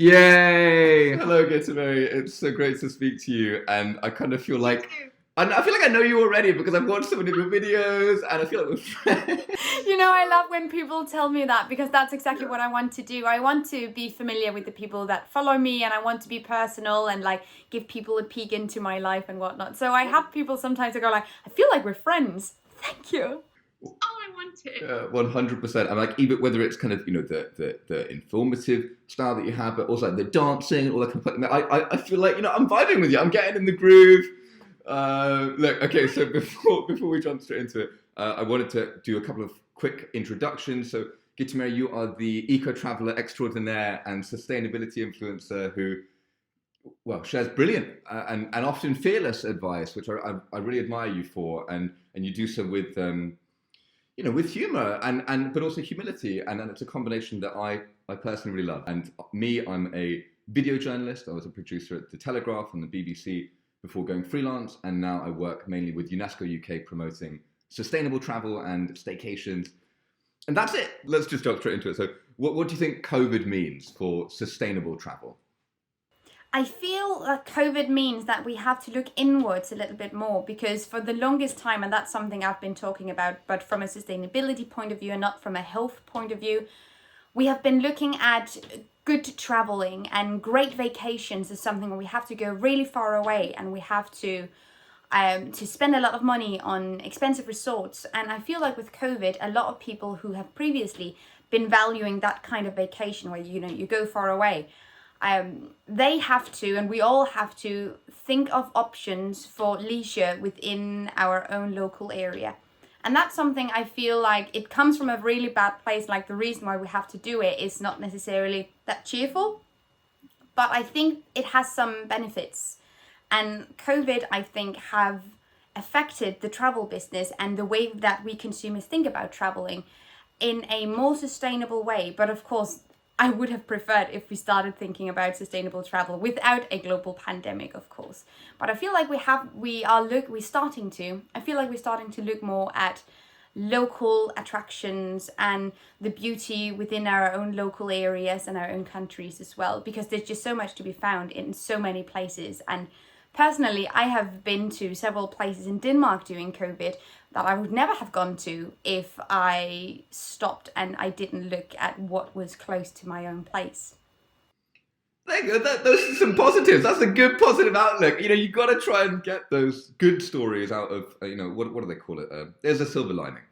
Yay! Hello, Gittemary. It's so great to speak to you. And I kind of feel like I feel like I know you already because I've watched so many of your videos, and I feel like we're friends. I love when people tell me that because that's exactly what I want to do. I want to be familiar with the people that follow me, and I want to be personal and like give people a peek into my life and whatnot. So I have people sometimes that go like, I feel like we're friends. Thank you. Oh, I want it. 100%. I'm like, even whether it's kind of the informative style that you have, but also like the dancing and all that kind of stuff. I feel like I'm vibing with you. I'm getting in the groove. Look, okay. So before we jump straight into it, I wanted to do a couple of quick introductions. So Gittemary, you are the eco traveler extraordinaire and sustainability influencer who, well, shares brilliant and often fearless advice, which I really admire you for, and you do so with with humor and but also humility, and it's a combination that I personally really love. And me, I'm a video journalist. I was a producer at the Telegraph and the BBC before going freelance, and now I work mainly with UNESCO UK promoting sustainable travel and staycations. And that's it. Let's just jump straight into it. So, what do you think COVID means for sustainable travel? I feel that COVID means that we have to look inwards a little bit more because for the longest time, and that's something I've been talking about, but from a sustainability point of view and not from a health point of view, we have been looking at good traveling and great vacations as something where we have to go really far away and we have to spend a lot of money on expensive resorts. And I feel like with COVID, a lot of people who have previously been valuing that kind of vacation where you go far away, they have to, and we all have to, think of options for leisure within our own local area. And that's something I feel like it comes from a really bad place. Like the reason why we have to do it is not necessarily that cheerful, but I think it has some benefits. And COVID, I think, have affected the travel business and the way that we consumers think about traveling in a more sustainable way. But of course, I would have preferred if we started thinking about sustainable travel without a global pandemic, of course. But I feel like we're starting to look more at local attractions and the beauty within our own local areas and our own countries as well, because there's just so much to be found in so many places. And personally, I have been to several places in Denmark during COVID that I would never have gone to if I stopped and I didn't look at what was close to my own place. There you go. Those are some positives. That's a good positive outlook. You got to try and get those good stories out of, what do they call it? There's a silver lining.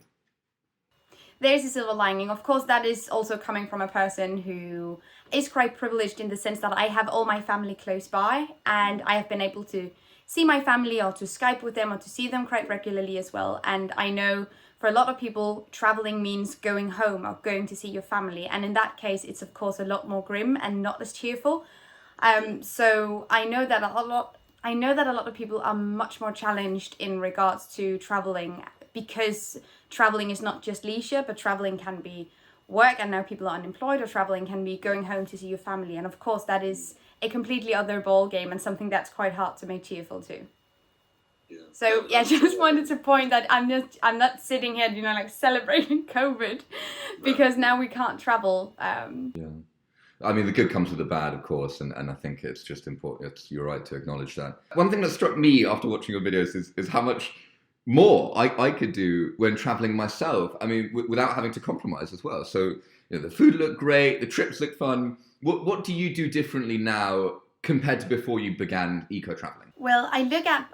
There's a silver lining. Of course, that is also coming from a person who is quite privileged in the sense that I have all my family close by and I have been able to see my family or to Skype with them or to see them quite regularly as well. And I know for a lot of people, traveling means going home or going to see your family. And in that case, it's of course a lot more grim and not as cheerful. So I know that a lot of people are much more challenged in regards to traveling, because traveling is not just leisure, but traveling can be work, and now people are unemployed, or traveling can be going home to see your family. And of course, that is a completely other ball game and something that's quite hard to make cheerful too. Yeah. So yeah, just wanted to point that I'm not sitting here, like celebrating COVID because now we can't travel. Yeah. I mean, the good comes with the bad, of course, and I think it's just important. You're right to acknowledge that. One thing that struck me after watching your videos is how much more I could do when traveling myself. I mean, without having to compromise as well. So the food looked great, the trips looked fun. What do you do differently now compared to before you began eco traveling? Well, I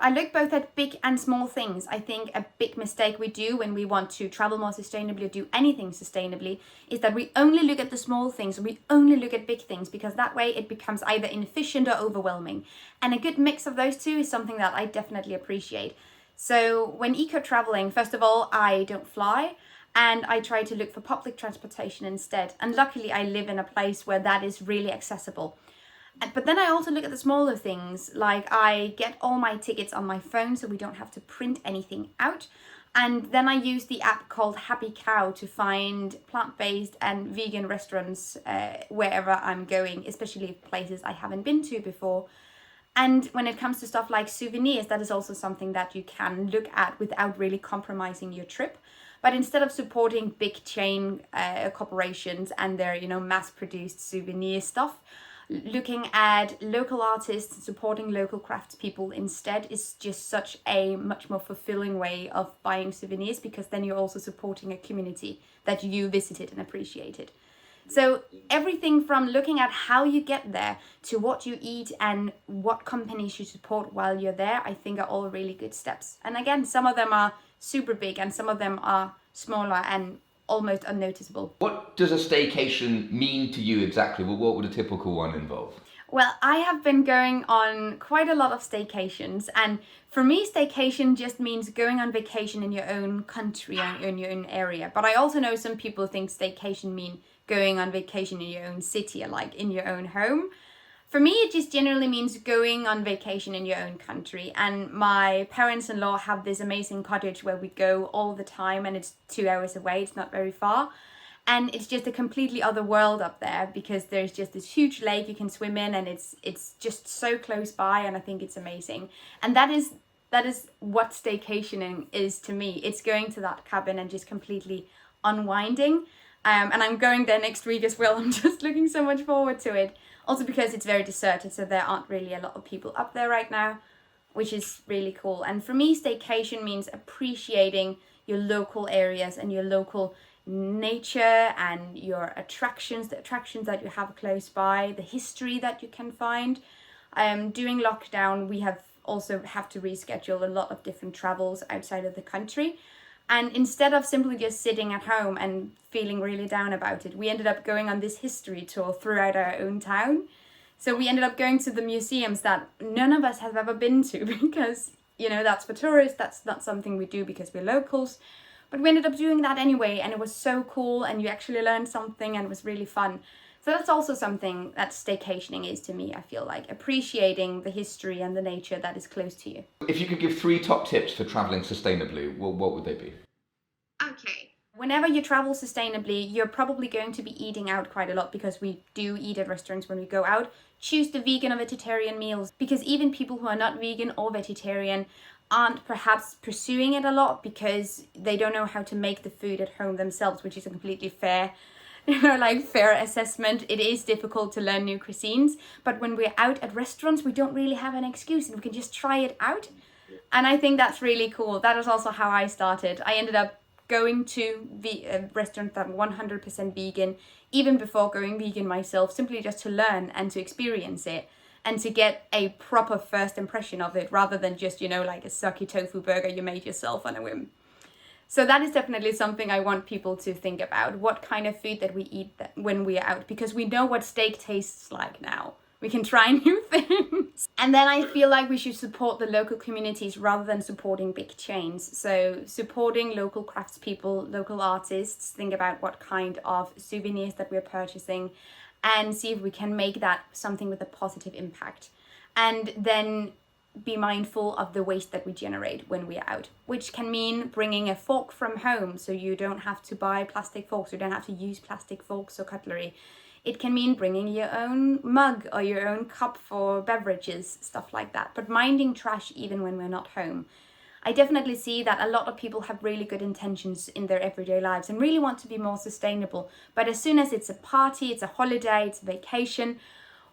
look both at big and small things. I think a big mistake we do when we want to travel more sustainably or do anything sustainably is that we only look at the small things, we only look at big things, because that way it becomes either inefficient or overwhelming. And a good mix of those two is something that I definitely appreciate. So when eco traveling, first of all, I don't fly. And I try to look for public transportation instead. And luckily I live in a place where that is really accessible. But then I also look at the smaller things, like I get all my tickets on my phone so we don't have to print anything out. And then I use the app called Happy Cow to find plant-based and vegan restaurants wherever I'm going, especially places I haven't been to before. And when it comes to stuff like souvenirs, that is also something that you can look at without really compromising your trip. But instead of supporting big chain corporations and their, mass-produced souvenir stuff, looking at local artists, supporting local craftspeople instead is just such a much more fulfilling way of buying souvenirs, because then you're also supporting a community that you visited and appreciated. So everything from looking at how you get there to what you eat and what companies you support while you're there, I think are all really good steps. And again, some of them are super big and some of them are smaller and almost unnoticeable. What does a staycation mean to you exactly? Well, what would a typical one involve? Well, I have been going on quite a lot of staycations, and for me, staycation just means going on vacation in your own country or in your own area. But I also know some people think staycation mean going on vacation in your own city, or like in your own home. For me, it just generally means going on vacation in your own country. And my parents-in-law have this amazing cottage where we go all the time, and it's 2 hours away. It's not very far. And it's just a completely other world up there, because there's just this huge lake you can swim in, and it's just so close by, and I think it's amazing. And that is what staycationing is to me. It's going to that cabin and just completely unwinding. And I'm going there next week as well. I'm just looking so much forward to it. Also because it's very deserted, so there aren't really a lot of people up there right now, which is really cool. And for me, staycation means appreciating your local areas and your local nature and your attractions, the attractions that you have close by, the history that you can find. During lockdown, we have to reschedule a lot of different travels outside of the country. And instead of simply just sitting at home and feeling really down about it, we ended up going on this history tour throughout our own town. So we ended up going to the museums that none of us have ever been to, because, that's for tourists, that's not something we do because we're locals. But we ended up doing that anyway, and it was so cool, and you actually learned something, and it was really fun. So that's also something that staycationing is to me, I feel like, appreciating the history and the nature that is close to you. If you could give 3 top tips for travelling sustainably, what would they be? Okay. Whenever you travel sustainably, you're probably going to be eating out quite a lot, because we do eat at restaurants when we go out. Choose the vegan or vegetarian meals, because even people who are not vegan or vegetarian aren't perhaps pursuing it a lot because they don't know how to make the food at home themselves, which is a completely fair assessment. It is difficult to learn new cuisines, but when we're out at restaurants, we don't really have an excuse, and we can just try it out. And I think that's really cool. That is also how I started. I ended up going to restaurants that were 100% vegan, even before going vegan myself, simply just to learn and to experience it, and to get a proper first impression of it, rather than just, like a sucky tofu burger you made yourself on a whim. So that is definitely something I want people to think about, what kind of food that we eat when we are out, because we know what steak tastes like now. We can try new things. And then I feel like we should support the local communities rather than supporting big chains. So supporting local craftspeople, local artists, think about what kind of souvenirs that we're purchasing, and see if we can make that something with a positive impact. And then be mindful of the waste that we generate when we're out, which can mean bringing a fork from home, so you don't have to buy plastic forks, you don't have to use plastic forks or cutlery. It can mean bringing your own mug or your own cup for beverages, stuff like that. But minding trash even when we're not home. I definitely see that a lot of people have really good intentions in their everyday lives and really want to be more sustainable. But as soon as it's a party, it's a holiday, it's a vacation,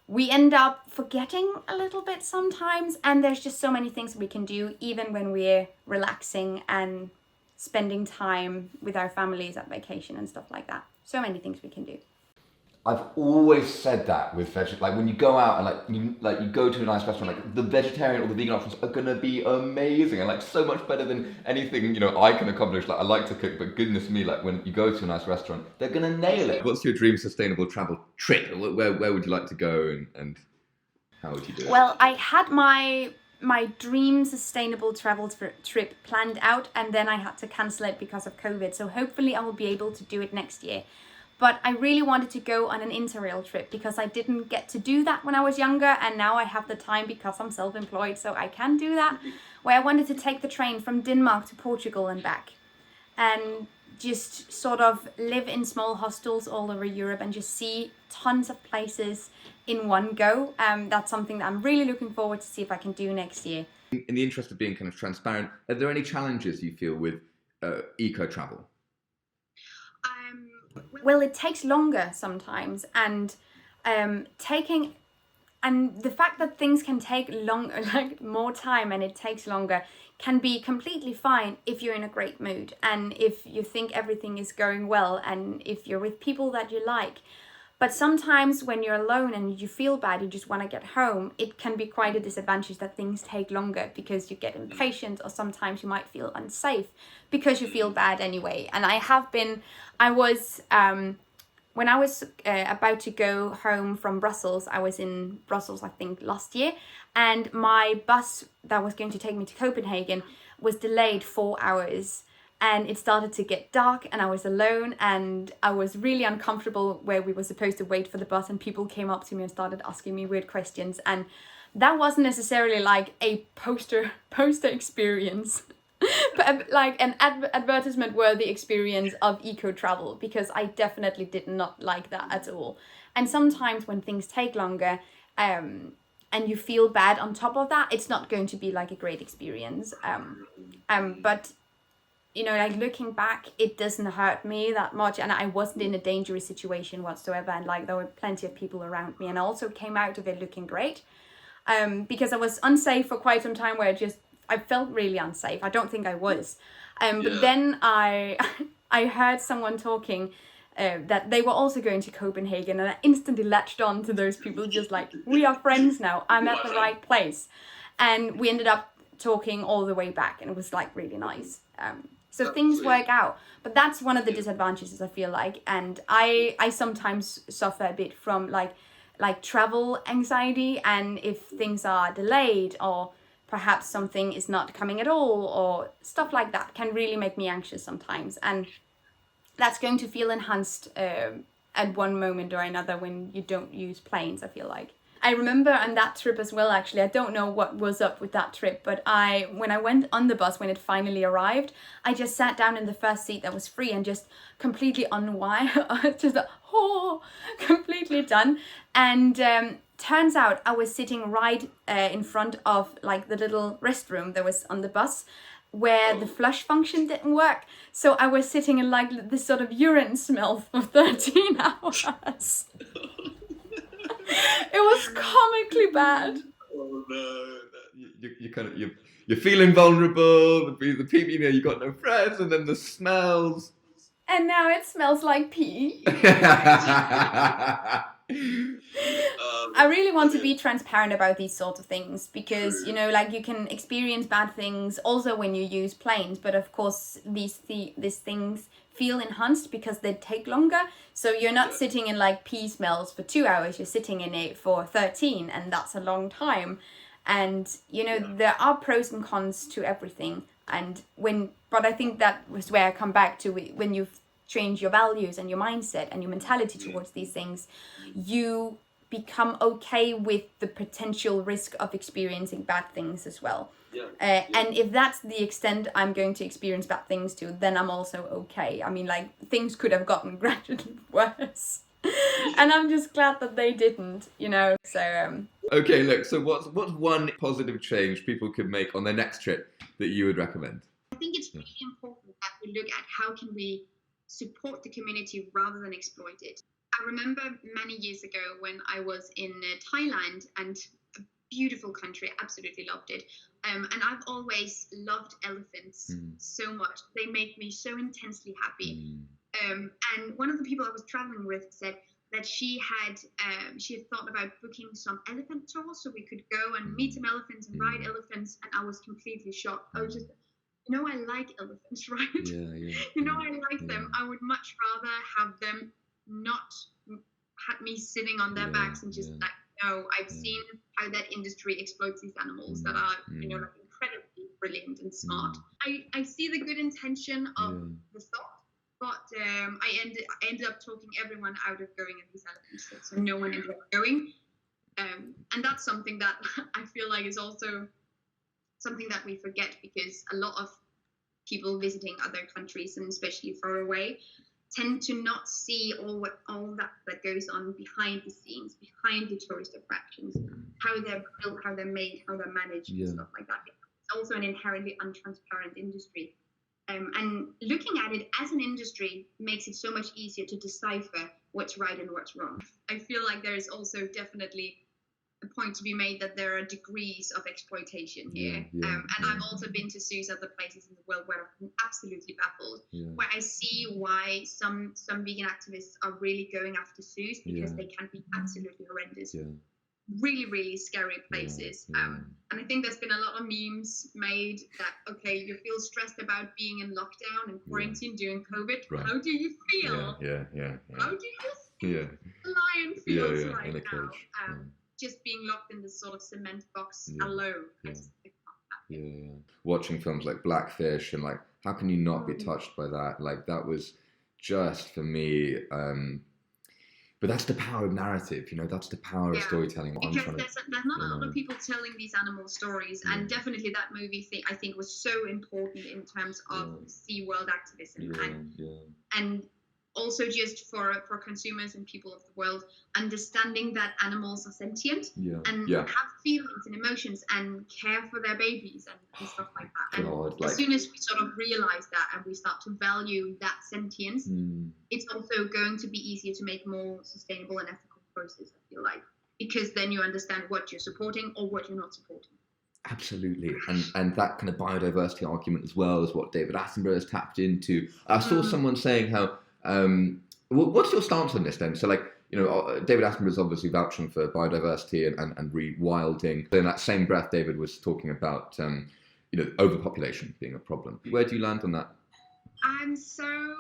we end up forgetting a little bit sometimes. And there's just so many things we can do even when we're relaxing and spending time with our families at vacation and stuff like that. So many things we can do. I've always said that with like when you go out and you go to a nice restaurant, like the vegetarian or the vegan options are gonna be amazing and like so much better than anything I can accomplish. Like I like to cook, but goodness me, like when you go to a nice restaurant, they're gonna nail it. What's your dream sustainable travel trip? Where would you like to go and how would you do it? Well, I had my dream sustainable travel trip planned out, and then I had to cancel it because of COVID. So hopefully I will be able to do it next year. But I really wanted to go on an interrail trip because I didn't get to do that when I was younger, and now I have the time because I'm self-employed, so I can do that. Where I wanted to take the train from Denmark to Portugal and back, and just sort of live in small hostels all over Europe and just see tons of places in one go. That's something that I'm really looking forward to see if I can do next year. In the interest of being kind of transparent, are there any challenges you feel with eco-travel? Well, it takes longer sometimes, and taking and the fact that things can take like more time and it takes longer can be completely fine if you're in a great mood and if you think everything is going well and if you're with people that you like. But sometimes when you're alone and you feel bad, you just want to get home, it can be quite a disadvantage that things take longer because you get impatient, or sometimes you might feel unsafe because you feel bad anyway. And when I was about to go home from Brussels, I was in Brussels, I think, last year, and my bus that was going to take me to Copenhagen was delayed 4 hours. And it started to get dark and I was alone and I was really uncomfortable where we were supposed to wait for the bus, and people came up to me and started asking me weird questions, and that wasn't necessarily like a poster experience but like an advertisement worthy experience of eco travel, because I definitely did not like that at all. And sometimes when things take longer and you feel bad on top of that, it's not going to be like a great experience. But you know, like looking back, it doesn't hurt me that much, and I wasn't in a dangerous situation whatsoever, and like there were plenty of people around me, and I also came out of it looking great, because I was unsafe for quite some time where I felt really unsafe. I don't think I was, but then I heard someone talking that they were also going to Copenhagen, and I instantly latched on to those people, just like, we are friends now, I'm at the right place, and we ended up talking all the way back, and it was like really nice. So things work out, but that's one of the disadvantages, I feel like, and I sometimes suffer a bit from like travel anxiety, and if things are delayed or perhaps something is not coming at all or stuff like that can really make me anxious sometimes, and that's going to feel enhanced at one moment or another when you don't use planes, I feel like. I remember on that trip as well, actually, I don't know what was up with that trip, but when I went on the bus, when it finally arrived, I just sat down in the first seat that was free and just completely unwired, just completely done. And turns out I was sitting right in front of like the little restroom that was on the bus, where the flush function didn't work. So I was sitting in like this sort of urine smell for 13 hours. It was comically bad. Oh no! You're feeling vulnerable. The people, you know, you got no friends, and then the smells. And now it smells like pee. I really want to be transparent about these sorts of things, because you know, like, you can experience bad things also when you use planes, but of course these things feel enhanced because they take longer. So you're not sitting in like pee smells for 2 hours, you're sitting in it for 13, and that's a long time. And you know, there are pros and cons to everything, but I think that was where I come back to, when you've changed your values and your mindset and your mentality towards these things, you become okay with the potential risk of experiencing bad things as well. And if that's the extent I'm going to experience bad things to, then I'm also okay. I mean, like, things could have gotten gradually worse. And I'm just glad that they didn't, you know. So Okay, look, so what's one positive change people could make on their next trip that you would recommend? I think it's really important that we look at how can we support the community rather than exploit it. I remember many years ago when I was in Thailand, and a beautiful country, absolutely loved it. And I've always loved elephants so much. They make me so intensely happy. And one of the people I was traveling with said that she had thought about booking some elephant tours so we could go and meet some elephants and ride elephants. And I was completely shocked. I was just, you know, I like elephants, right? You know, I like them. I would much rather have them not have me sitting on their backs and just like, no, I've seen how that industry exploits these animals that are, you know, like incredibly brilliant and smart. I see the good intention of the thought, but I ended up talking everyone out of going at these elephants, so no one ended up going. And that's something that I feel like is also something that we forget, because a lot of people visiting other countries, and especially far away, tend to not see all that goes on behind the scenes, behind the tourist attractions, how they're built, how they're made, how they're managed, and stuff like that. It's also an inherently untransparent industry. And looking at it as an industry makes it so much easier to decipher what's right and what's wrong. I feel like there is also definitely a point to be made that there are degrees of exploitation here. And I've also been to zoos other places in the world where I've been absolutely baffled, where I see why some vegan activists are really going after zoos because they can be absolutely horrendous. Really, really scary places. And I think there's been a lot of memes made that, okay, you feel stressed about being in lockdown and quarantine during COVID. Right. How do you feel? How do you think the lion feels right now? Just being locked in this sort of cement box alone. I just think not. Watching films like Blackfish and like, how can you not be touched by that? Like, that was just for me. But that's the power of narrative, you know, that's the power of storytelling. Because there's not a lot of people telling these animal stories, and definitely that movie I think was so important in terms of SeaWorld activism and also just for consumers and people of the world, understanding that animals are sentient and have feelings and emotions and care for their babies and stuff like that. And as soon as we sort of realize that and we start to value that sentience, it's also going to be easier to make more sustainable and ethical choices, I feel like, because then you understand what you're supporting or what you're not supporting. Absolutely, and that kind of biodiversity argument as well is what David Attenborough has tapped into. I saw someone saying how, what's your stance on this then? So like, you know, David Attenborough is obviously vouching for biodiversity and rewilding. But in that same breath, David was talking about, you know, overpopulation being a problem. Where do you land on that? I'm so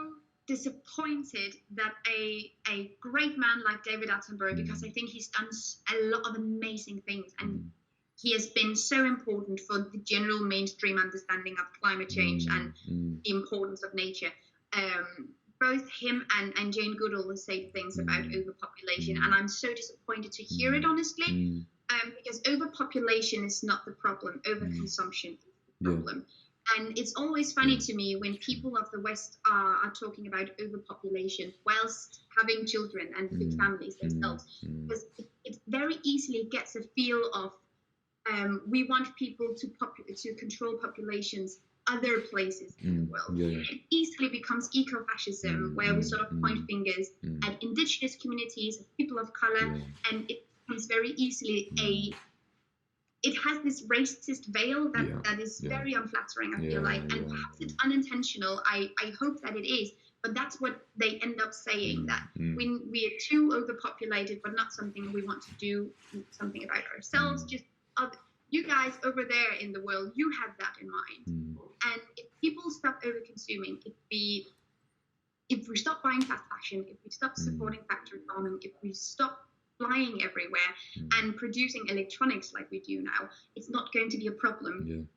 disappointed that a great man like David Attenborough, because I think he's done a lot of amazing things, and he has been so important for the general mainstream understanding of climate change and the importance of nature. Both him and Jane Goodall have said things about overpopulation, and I'm so disappointed to hear it, honestly, because overpopulation is not the problem, overconsumption is the problem. And it's always funny to me when people of the West are talking about overpopulation whilst having children and big families themselves, because it very easily gets a feel of we want people to control populations other places in the world. It easily becomes eco-fascism, where we sort of point fingers at indigenous communities, at people of color, and it becomes very easily it has this racist veil that is very unflattering, I feel like, and perhaps it's unintentional. I hope that it is, but that's what they end up saying, that when we are too overpopulated, but not something we want to do something about ourselves, just you guys over there in the world, you have that in mind. And if people stop over-consuming, if we stop buying fast fashion, if we stop supporting factory farming, if we stop flying everywhere and producing electronics like we do now, it's not going to be a problem.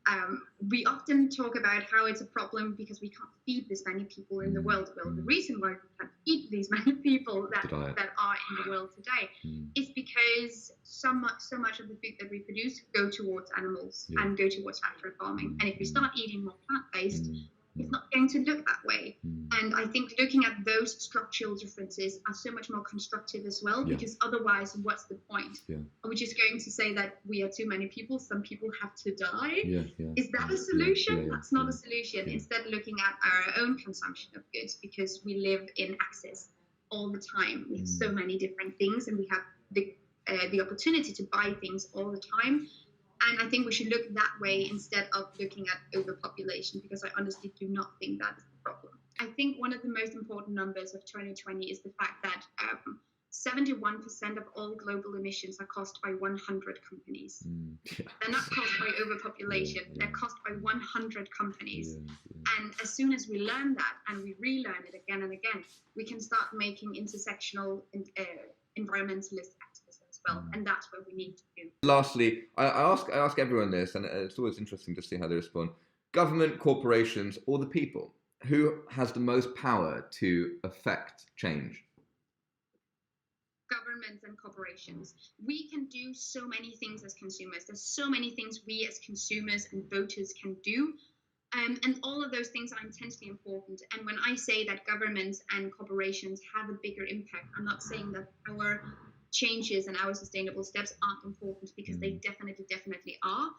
We often talk about how it's a problem because we can't feed this many people in the world. Well, the reason why we can't feed these many people that are in the world today is because so much of the food that we produce go towards animals and go towards factory farming. And if we start eating more plant-based, it's not going to look that way. And I think looking at those structural differences are so much more constructive as well, because otherwise, what's the point? Are we just going to say that we are too many people, some people have to die? Is that a solution? That's not a solution. Instead, looking at our own consumption of goods, because we live in access all the time. We have so many different things, and we have the opportunity to buy things all the time. And I think we should look that way instead of looking at overpopulation, because I honestly do not think that is the problem. I think one of the most important numbers of 2020 is the fact that 71% of all global emissions are caused by 100 companies. They're not caused by overpopulation, they're caused by 100 companies. And as soon as we learn that and we relearn it again and again, we can start making intersectional environmentalist activism as well. And that's what we need to do. Lastly, I ask everyone this, and it's always interesting to see how they respond. Government, corporations, or the people? Who has the most power to affect change? Governments and corporations. We can do so many things as consumers. There's so many things we as consumers and voters can do. And all of those things are intensely important. And when I say that governments and corporations have a bigger impact, I'm not saying that our changes and our sustainable steps aren't important, because they definitely are.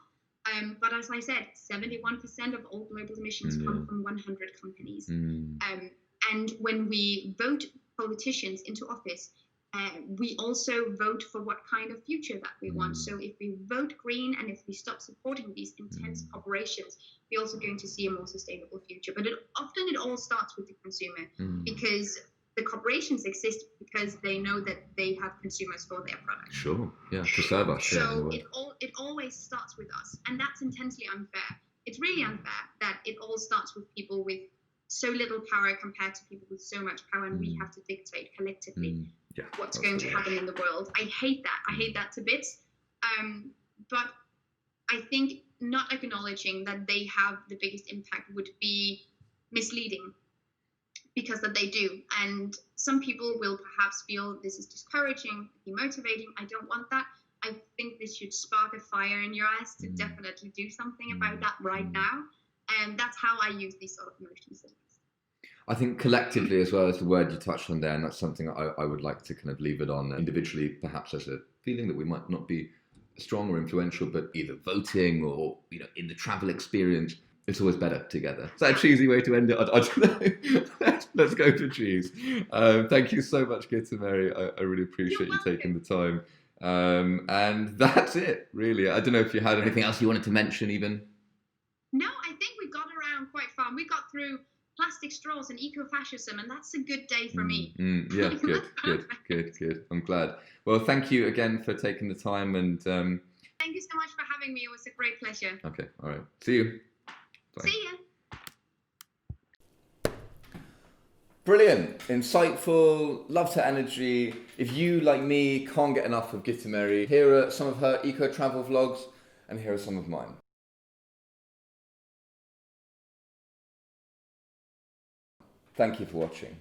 But as I said, 71% of all global emissions come from 100 companies. And when we vote politicians into office, We also vote for what kind of future that we want. So if we vote green and if we stop supporting these intense corporations, we're also going to see a more sustainable future. But often it all starts with the consumer, because the corporations exist because they know that they have consumers for their products. Sure, yeah, to serve us. So it always starts with us, and that's intensely unfair. It's really unfair that it all starts with people with so little power compared to people with so much power, and we have to dictate collectively what's going to happen in the world. I hate that. I hate that to bits. But I think not acknowledging that they have the biggest impact would be misleading, because that they do. And some people will perhaps feel this is discouraging, demotivating. I don't want that. I think this should spark a fire in your eyes to definitely do something about that right now. And that's how I use these sort of emotions. I think collectively as well is the word you touched on there, and that's something I would like to kind of leave it on. Individually, perhaps there's a feeling that we might not be strong or influential, but either voting or, you know, in the travel experience, it's always better together. Is that a cheesy way to end it? I don't know. Let's go for cheese. Thank you so much, Gittemary. I really appreciate you taking the time. And that's it, really. I don't know if you had anything else you wanted to mention even. No, I think we got around quite far. We got through plastic straws and ecofascism, and that's a good day for me. Yeah, good. I'm glad. Well, thank you again for taking the time, and thank you so much for having me. It was a great pleasure. Okay, all right. See you. Bye. See ya. Brilliant, insightful, loved her energy. If you, like me, can't get enough of Gittemary, here are some of her eco-travel vlogs, and here are some of mine. Thank you for watching.